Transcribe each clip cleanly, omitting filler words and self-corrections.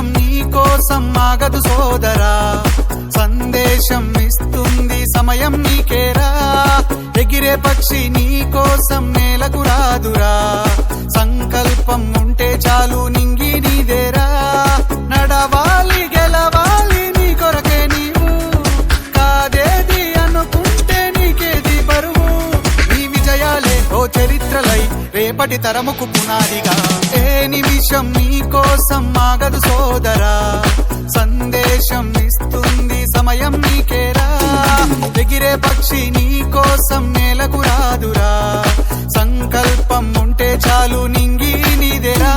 నిమిషం నీ కోసం ఆగదు సోదరా, సందేశం ఇస్తుంది సమయం నీకేరా. ఎగిరే పక్షి నీ కోసం నేలకు రాదురా, సంకల్పం ఉంటే చాలు నింగి నీదేరా. నడవాలి గెలవాలి నీ కొరకే నీవు, కాదేది అనుకుంటే నీకేది బరువు. నీ విజయాలే ఓ చరిత్రలై రేపటి తరముకు పునాదిగా. ఏ నిమిషం నీ కోసం ఆగదు సోదరా, సందేశం ఇస్తుంది సమయం నీకేరా. ఎగిరే పక్షి నీ కోసం నేలకు రాదురా, సంకల్పం ఉంటే చాలు నింగి నీదేరా.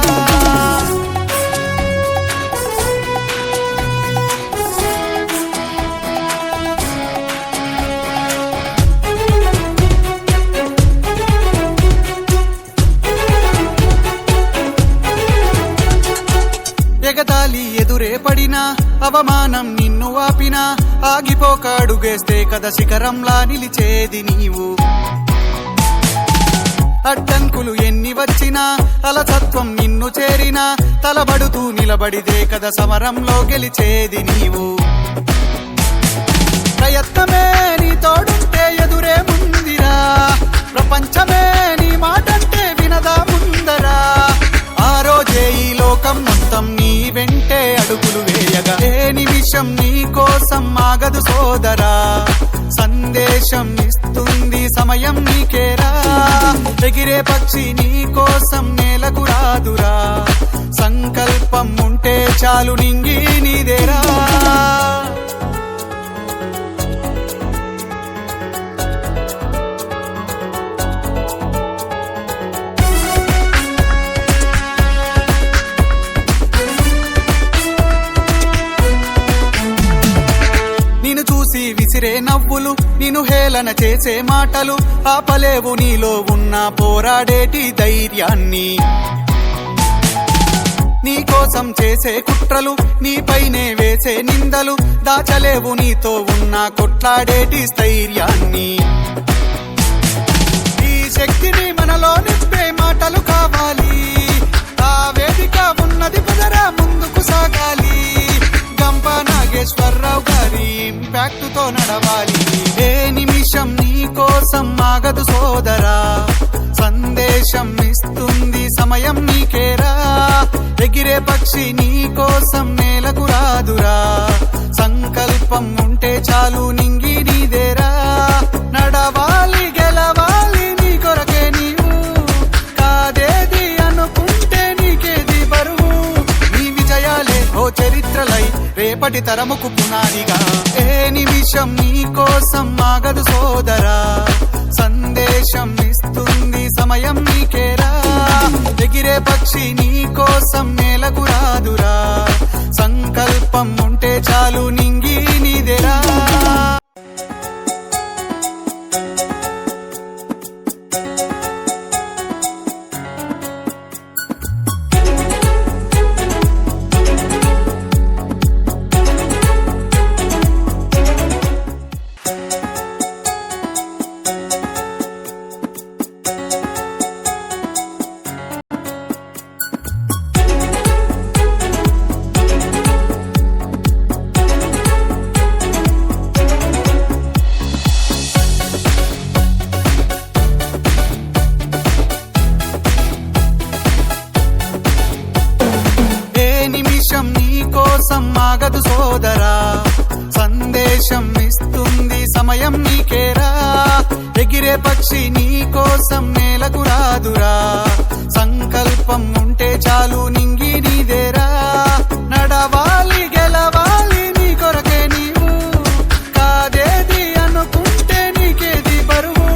ఎగతాళి ఎదురే పడినా, అవమానం నిన్ను ఆపినా, ఆగిపోక అడుగేస్తే కదా శిఖరంలా నిలిచేది నీవు. అడ్డంకులు ఎన్ని వచ్చినా, అలసత్వం నిన్ను చేరినా, తలబడుతూ నిలబడిదే కదా సమరంలో గెలిచేది నీవు. ప్రయత్నమే నీ తోడుంటే ఎదురే ముందిరా, ప్రపంచమే నీ మాటంటే వినదా ముందరా. ఆ రోజే ఈ లోకం మొత్తం నీ వెంటే అడుగులు వేయగా. ఏ నిమిషం నీ కోసం ఆగదు సోదరా, సందేశం ఇస్తుంది సమయం నీకేరా. ఎగిరే పక్షి నీ కోసం నేలకు రాదురా, సంకల్పం ఉంటే చాలు నింగి నీదేరా. నిన్ను చూసి విసిరే నవ్వులు, నిన్ను హేళన చేసే మాటలు, ఆపలేవు నీలో ఉన్న పోరాడేటి ధైర్యాన్ని. నీ కోసం చేసే కుట్రలు, నీపైనే వేసే నిందలు, దాచలేవు నీతో ఉన్న కొట్లాడేటి స్థైర్యాన్ని. ఈ శక్తిని మనలో నింపే మాటలు కావాలి, ఆ వేదిక ఉన్నది కుదరా ముందుకు సాగాలి. గంప నాగేశ్వరరావు గారి ఇంపాక్ట్ తో నడవాలి. ఏ నిమిషం నీ కోసం ఆగదు సోదరా, సందేశం ఇస్తుంది సమయం నీకేరా. ఎగిరే పక్షి నీ కోసం నేలకు రాదురా, సంకల్పం ఉంటే చాలు నింగి నీదేరా. నడవాలి గెలవాలి నీ కొరకే నీవు, కాదేది అనుకుంటే నీకేది బరువు. నీ విజయాలే ఓ చరిత్రలై రేపటి తరముకు పునాదిగా. ఏ నిమిషం నీ కోసం ఆగదు సోదరా, సందేశం ఇస్తుంది సమయం నీకేరా. ఎగిరే పక్షి నీ కోసం నేలకు రాదురా, సంకల్పం ఉంటే చాలు నింగి నీదేరా. కోసం ఆగదు సోదరా, సందేశం ఇస్తుంది సమయం నీకేరా. ఎగిరే పక్షి నీ కోసం నేలకు రాదురా, సంకల్పం ఉంటే చాలు నింగి నీదేరా. నడవాలి గెలవాలి నీ కొరకే నీవు, కాదేది అనుకుంటే నీకేది బరువు.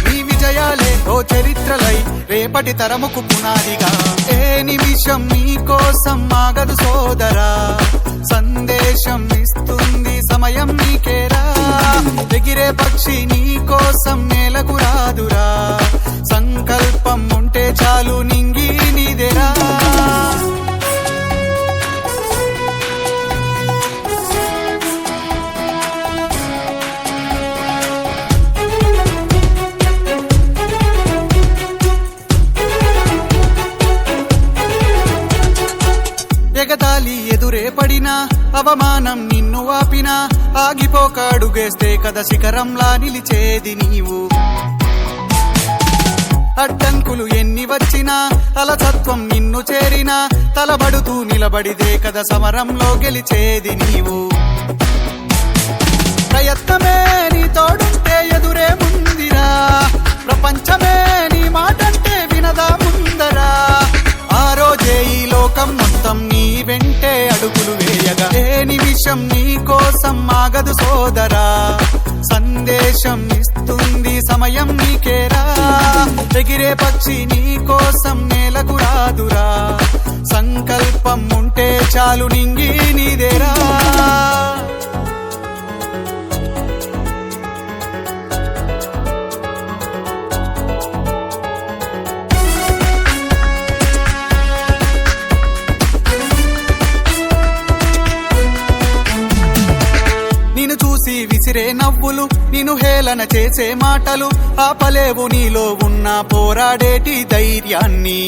నీ విజయాలే ఓ చరిత్రలై రేపటి తరముకు పునాదిగా. ఏ నిమిషం నీ కోసం ఆగదు సోదరా, సందేశం ఇస్తుంది సమయం నీకేరా. ఎగిరే పక్షి నీ కోసం నేలకు రాదురా, సంకల్పం ఉంటే చాలు నింగి నీదేరా. ఎగతాళి ఎదురొచ్చి ఎదురే పడినా అవమానం నిన్ను ఆపినా ఆగిపోక అడుగేస్తే కదా శిఖరంలా నిలిచేది నీవు. అడ్డంకులు ఎన్ని వచ్చినా అలసత్వం నిన్ను చేరినా తలబడుతూ నిలబడిదే కదా సమరంలో గెలిచేది నీవు. ప్రయత్నమే నీ తోడుంటే ఎదురే ముందిరా, ప్రపంచమే నీ మాటంటే వినదా ముందరా. ఆ రోజే ఈ లోకం మొత్తం నీ వెంటే అడుగులు వేయగా ఏ నిమిషం నీ కోసం ఆగదు సోదరా. సందేశం ఇస్తుంది సమయం నీకేరా, ఎగిరే పక్షి నీ కోసం నేలకు రాదురా. సంకల్పం ఉంటే చాలు నింగి నీదేరా. నిన్ను చూసి విసిరే నవ్వులు, నిన్ను హేళన చేసే మాటలు ఆపలేవు నీలో ఉన్న పోరాడేటి ధైర్యాన్ని.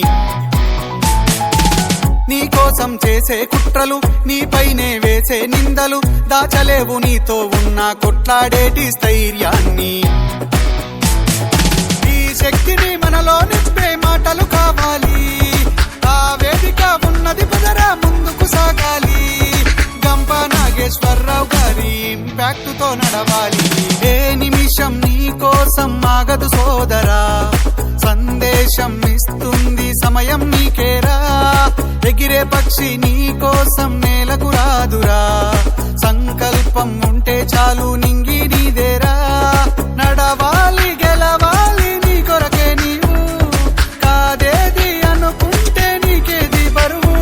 నీ కోసం చేసే కుట్రలు, నీపైనే వేసే నిందలు దాచలేవు నీతో ఉన్న కొట్లాడేటి స్థైర్యాన్ని. ఈ శక్తిని మనలో నింపే మాటలు కావాలి, ఆ వేదిక ఉన్నది పదరా ముందుకు సాగాలి. గంప నాగేశ్వరరావు గారి ఇంపాక్ట్ తో నడవాలి. ఏ నిమిషం నీ కోసం ఆగదు సోదరా, సందేశం ఇస్తుంది సమయం నీకేరా. ఎగిరే పక్షి నీ కోసం నేలకు రాదురా. సంకల్పం ఉంటే చాలు నింగి నీదేరా. నడవాలి గెలవాలి నీ కొరకే నీవు, కాదేది అనుకుంటే నీకేది బరువు.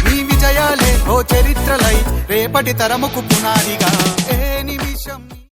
నీ విజయాలే ఓ చరిత్రలై రేపటి తరముకు పునాదిగా.